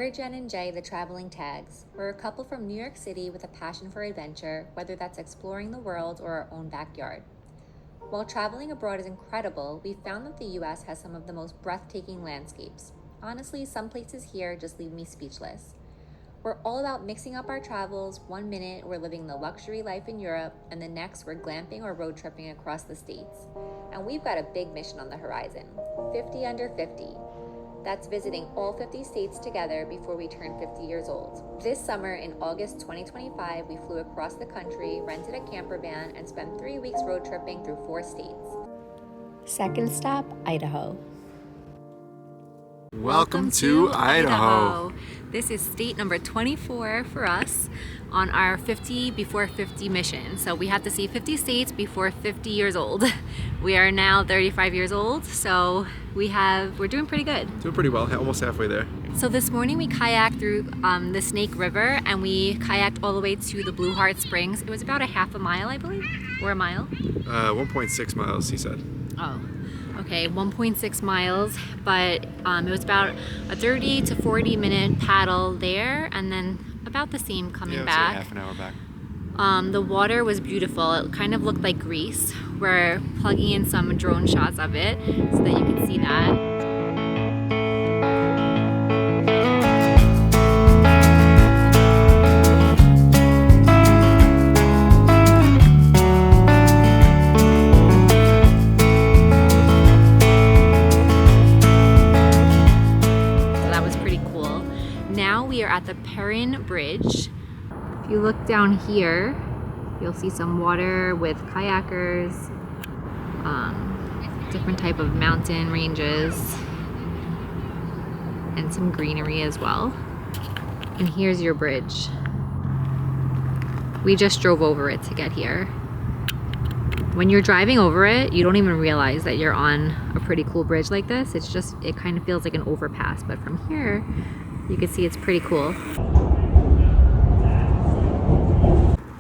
We're Jen and Jay, the Traveling Tags. We're a couple from New York City with a passion for adventure, whether that's exploring the world or our own backyard. While traveling abroad is incredible, we found that the US has some of the most breathtaking landscapes. Honestly, some places here just leave me speechless. We're all about mixing up our travels. 1 minute, we're living the luxury life in Europe, and the next, we're glamping or road tripping across the states. And we've got a big mission on the horizon, 50 under 50. That's visiting all 50 states together before we turn 50 years old. This summer in August 2025, we flew across the country, rented a camper van, and spent 3 weeks road tripping through 4 states. Second stop, Idaho. Welcome to Idaho. This is state number 24 for us on our 50 before 50 mission. So we have to see 50 states before 50 years old. We are now 35 years old, so we're doing pretty good. Doing pretty well, almost halfway there. So this morning we kayaked through the Snake River, and we kayaked all the way to the Blue Heart Springs. It was about a half a mile, I believe, or a mile? 1.6 miles, he said. Oh. Okay, 1.6 miles, but it was about a 30 to 40 minute paddle there, and then about the same coming back. Half an hour back. The water was beautiful. It kind of looked like Greece. We're plugging in some drone shots of it so that you can see that. We are at the Perrine Bridge. If you look down here, you'll see some water with kayakers, different type of mountain ranges, and some greenery as well. And here's your bridge. We just drove over it to get here. When you're driving over it, you don't even realize that you're on a pretty cool bridge like this. It kind of feels like an overpass, but from here, you can see it's pretty cool.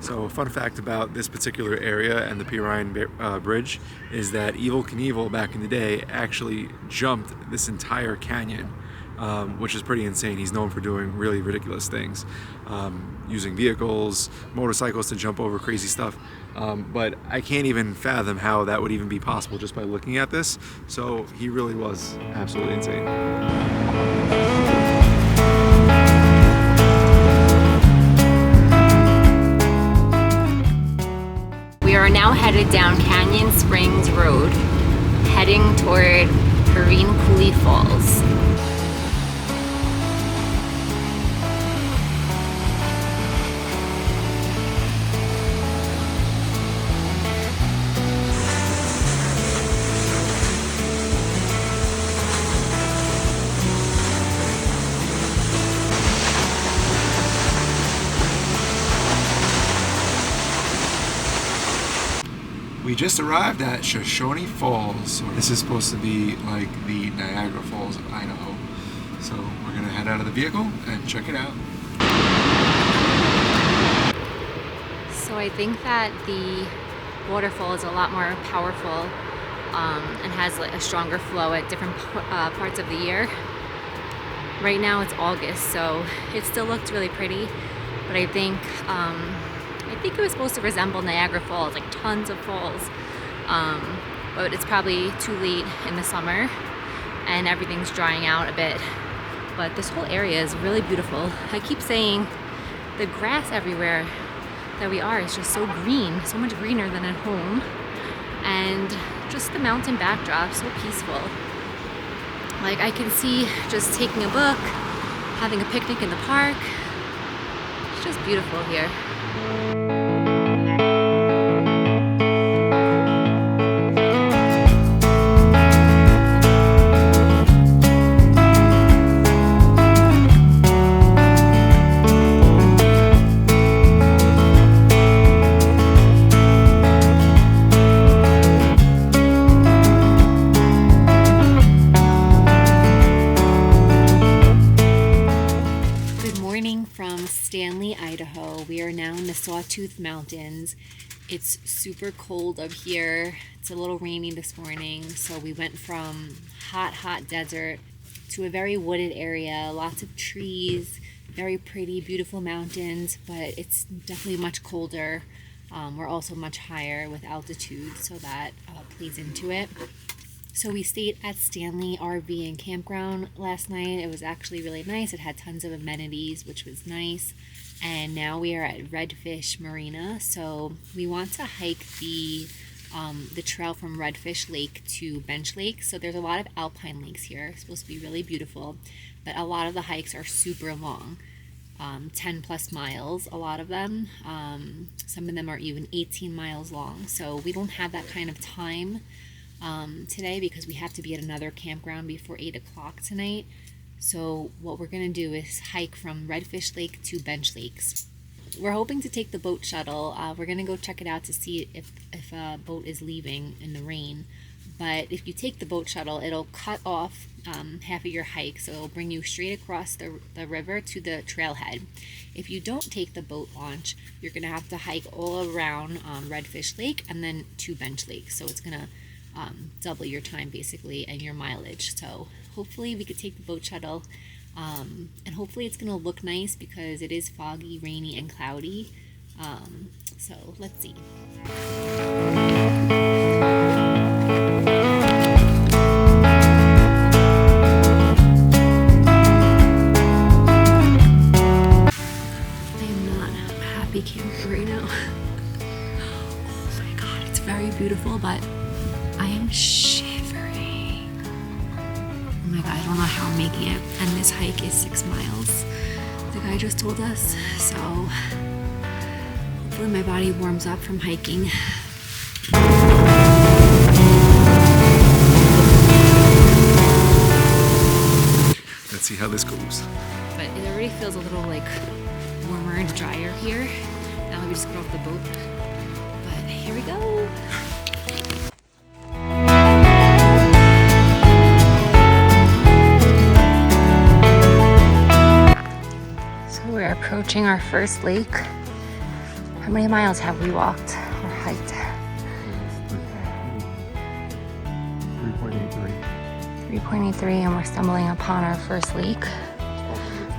So a fun fact about this particular area and the Perrine Bridge is that Evel Knievel back in the day actually jumped this entire canyon, which is pretty insane. He's known for doing really ridiculous things, using vehicles, motorcycles to jump over crazy stuff. But I can't even fathom how that would even be possible just by looking at this. So he really was absolutely insane. We are now headed down Canyon Springs Road, heading toward Perrine Coulee Falls. We just arrived at Shoshone Falls. So this is supposed to be like the Niagara Falls of Idaho. So we're gonna head out of the vehicle and check it out. So I think that the waterfall is a lot more powerful and has like a stronger flow at different parts of the year. Right now it's August, so it still looked really pretty, but I think it was supposed to resemble Niagara Falls, like tons of falls, but it's probably too late in the summer and everything's drying out a bit. But this whole area is really beautiful. I keep saying the grass everywhere that we are is just so green, so much greener than at home, and just the mountain backdrop, so peaceful. Like I can see just taking a book, having a picnic in the park. It's just beautiful here. Idaho. We are now in the Sawtooth Mountains. It's super cold up here. It's a little rainy this morning, so we went from hot desert to a very wooded area, lots of trees, very pretty, beautiful mountains, but it's definitely much colder. We're also much higher with altitude, so that plays into it. So we stayed at Stanley RV and Campground last night. It was actually really nice. It had tons of amenities, which was nice. And now we are at Redfish Marina. So we want to hike the trail from Redfish Lake to Bench Lake. So there's a lot of alpine lakes here. It's supposed to be really beautiful, but a lot of the hikes are super long. 10 plus miles, a lot of them. Some of them are even 18 miles long. So we don't have that kind of time today because we have to be at another campground before 8 o'clock tonight. So what we're going to do is hike from Redfish Lake to Bench Lakes. We're hoping to take the boat shuttle. We're going to go check it out to see if a boat is leaving in the rain. But if you take the boat shuttle, it'll cut off half of your hike, so it'll bring you straight across the river to the trailhead. If you don't take the boat launch, you're going to have to hike all around Redfish Lake and then to Bench Lake. So it's going to double your time basically and your mileage. So hopefully we could take the boat shuttle, and hopefully it's going to look nice because it is foggy, rainy, and cloudy. So let's see. Camper right now. Oh my god, it's very beautiful, but I am shivering. Oh my god, I don't know how I'm making it. And this hike is 6 miles. The guy just told us, so hopefully my body warms up from hiking. Let's see how this goes. But it already feels a little like warmer and drier here. Now we just get off the boat. But here we go. So we're approaching our first lake. How many miles have we walked or hiked? 3.83. 3.83, and we're stumbling upon our first lake.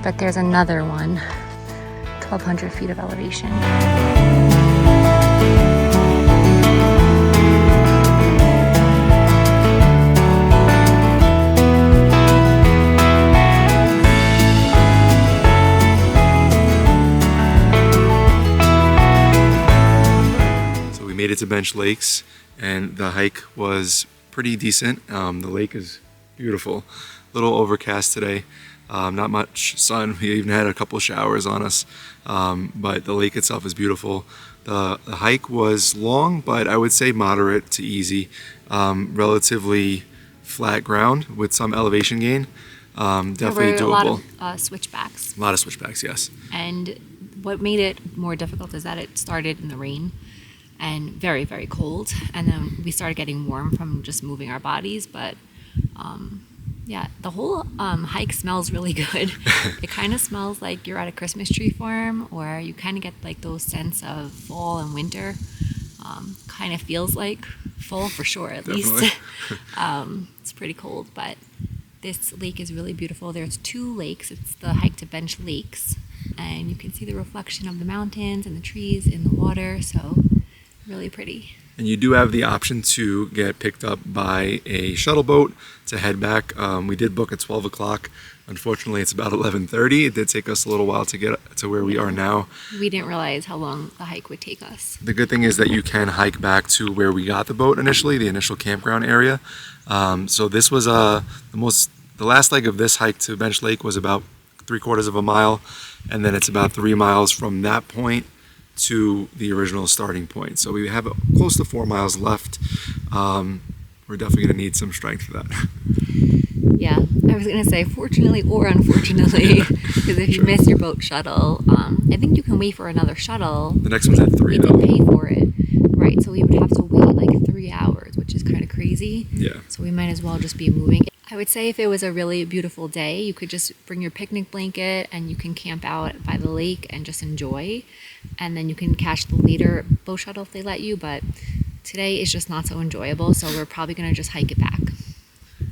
But there's another one, 1,200 feet of elevation. So we made it to Bench Lakes, and the hike was pretty decent. The lake is beautiful. A little overcast today. Not much sun. We even had a couple showers on us, but the lake itself is beautiful. The hike was long, but I would say moderate to easy. Relatively flat ground with some elevation gain. Definitely doable. There were a lot of switchbacks. A lot of switchbacks, yes. And what made it more difficult is that it started in the rain and very, very cold. And then we started getting warm from just moving our bodies, but yeah, the whole hike smells really good. It kind of smells like you're at a Christmas tree farm, or you kind of get like those scents of fall and winter. Kind of feels like fall for sure, at Definitely. least. It's pretty cold, but this lake is really beautiful. There's 2 lakes. It's the hike to Bench Lakes, and you can see the reflection of the mountains and the trees in the water, so really pretty. And you do have the option to get picked up by a shuttle boat to head back. We did book at 12 o'clock. Unfortunately, it's about 11:30. It did take us a little while to get to where we are now. We didn't realize how long the hike would take us. The good thing is that you can hike back to where we got the boat initially, the initial campground area. So this was the last leg of this hike to Bench Lake was about 3/4 of a mile, and then it's about 3 miles from that point to the original starting point. So we have close to 4 miles left. We're definitely going to need some strength for that. Yeah, I was going to say fortunately or unfortunately, because if you miss your boat shuttle, I think you can wait for another shuttle. The next one's at 3 We though. did pay for it, right? So we would have to wait like 3 hours, which is kind of crazy. Yeah. So we might as well just be moving. I would say if it was a really beautiful day, you could just bring your picnic blanket and you can camp out by the lake and just enjoy. And then you can catch the later boat shuttle if they let you. But today is just not so enjoyable, so we're probably going to just hike it back.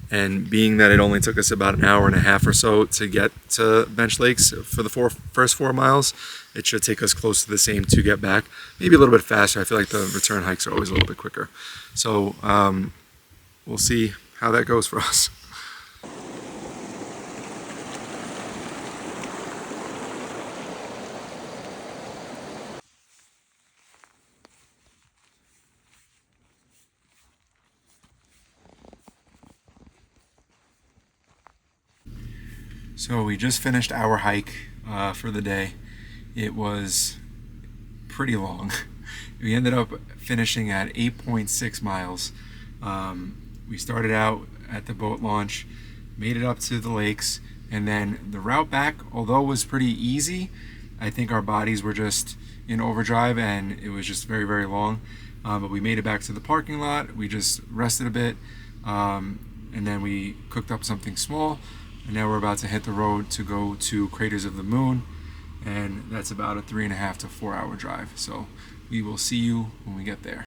And being that it only took us about an hour and a half or so to get to Bench Lakes for the first 4 miles, it should take us close to the same to get back. Maybe a little bit faster. I feel like the return hikes are always a little bit quicker. So we'll see how that goes for us. So we just finished our hike for the day. It was pretty long. We ended up finishing at 8.6 miles. We started out at the boat launch, made it up to the lakes, and then the route back, although it was pretty easy, I think our bodies were just in overdrive and it was just very, very long. But we made it back to the parking lot. We just rested a bit, and then we cooked up something small. And now we're about to hit the road to go to Craters of the Moon, and that's about a 3.5 to 4 hour drive. So we will see you when we get there.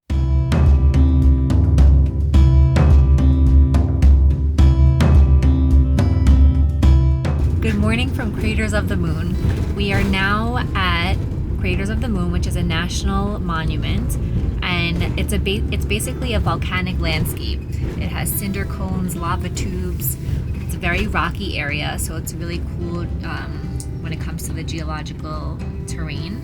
Good morning from Craters of the Moon. We are now at Craters of the Moon, which is a national monument, and it's basically a volcanic landscape. It has cinder cones, lava tubes. It's a very rocky area, so it's really cool when it comes to the geological terrain.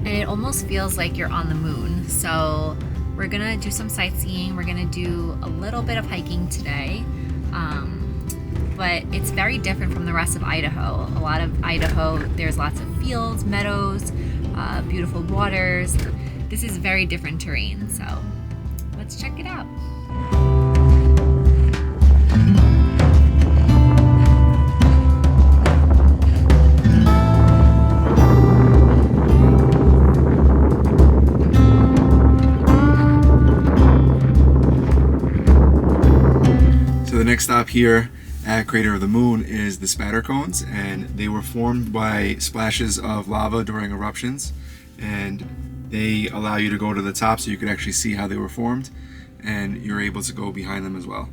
And it almost feels like you're on the moon. So we're gonna do some sightseeing. We're gonna do a little bit of hiking today. But it's very different from the rest of Idaho. A lot of Idaho, there's lots of fields, meadows, beautiful waters. This is very different terrain, so let's check it out. So the next stop here at Crater of the Moon is the spatter cones, and they were formed by splashes of lava during eruptions, and they allow you to go to the top so you can actually see how they were formed, and you're able to go behind them as well.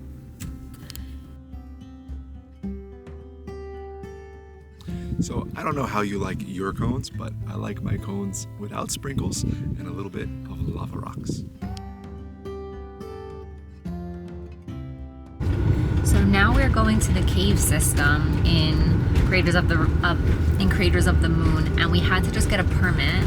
So I don't know how you like your cones, but I like my cones without sprinkles and a little bit of lava rocks. So now we're going to the cave system in Craters of the Moon, and we had to just get a permit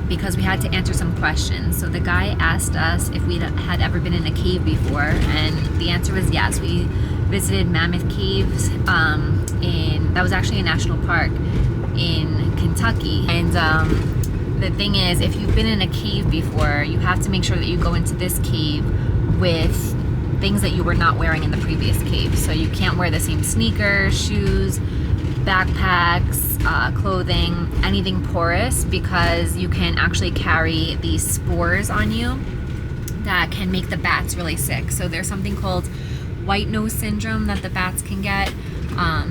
because we had to answer some questions. So the guy asked us if we had ever been in a cave before, and the answer was yes. We visited Mammoth Caves that was actually a national park in Kentucky. And the thing is, if you've been in a cave before, you have to make sure that you go into this cave with things that you were not wearing in the previous cave. So you can't wear the same sneakers, shoes, backpacks, clothing, anything porous, because you can actually carry these spores on you that can make the bats really sick. So there's something called white nose syndrome that the bats can get.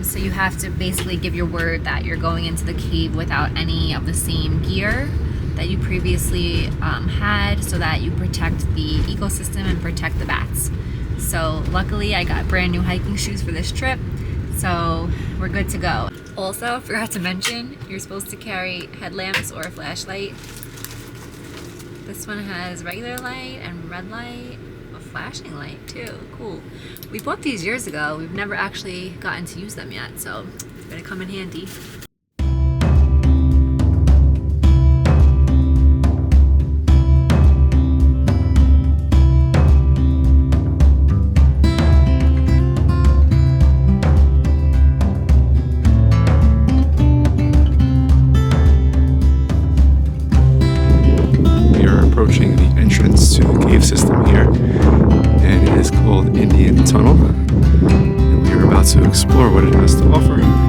So you have to basically give your word that you're going into the cave without any of the same gear that you previously had, so that you protect the ecosystem and protect the bats. So luckily I got brand new hiking shoes for this trip, so we're good to go. Also, forgot to mention, you're supposed to carry headlamps or a flashlight. This one has regular light and red light, a flashing light too, cool. We bought these years ago, we've never actually gotten to use them yet, so it's gonna come in handy. Approaching the entrance to the cave system here, and it is called Indian Tunnel, and we are about to explore what it has to offer.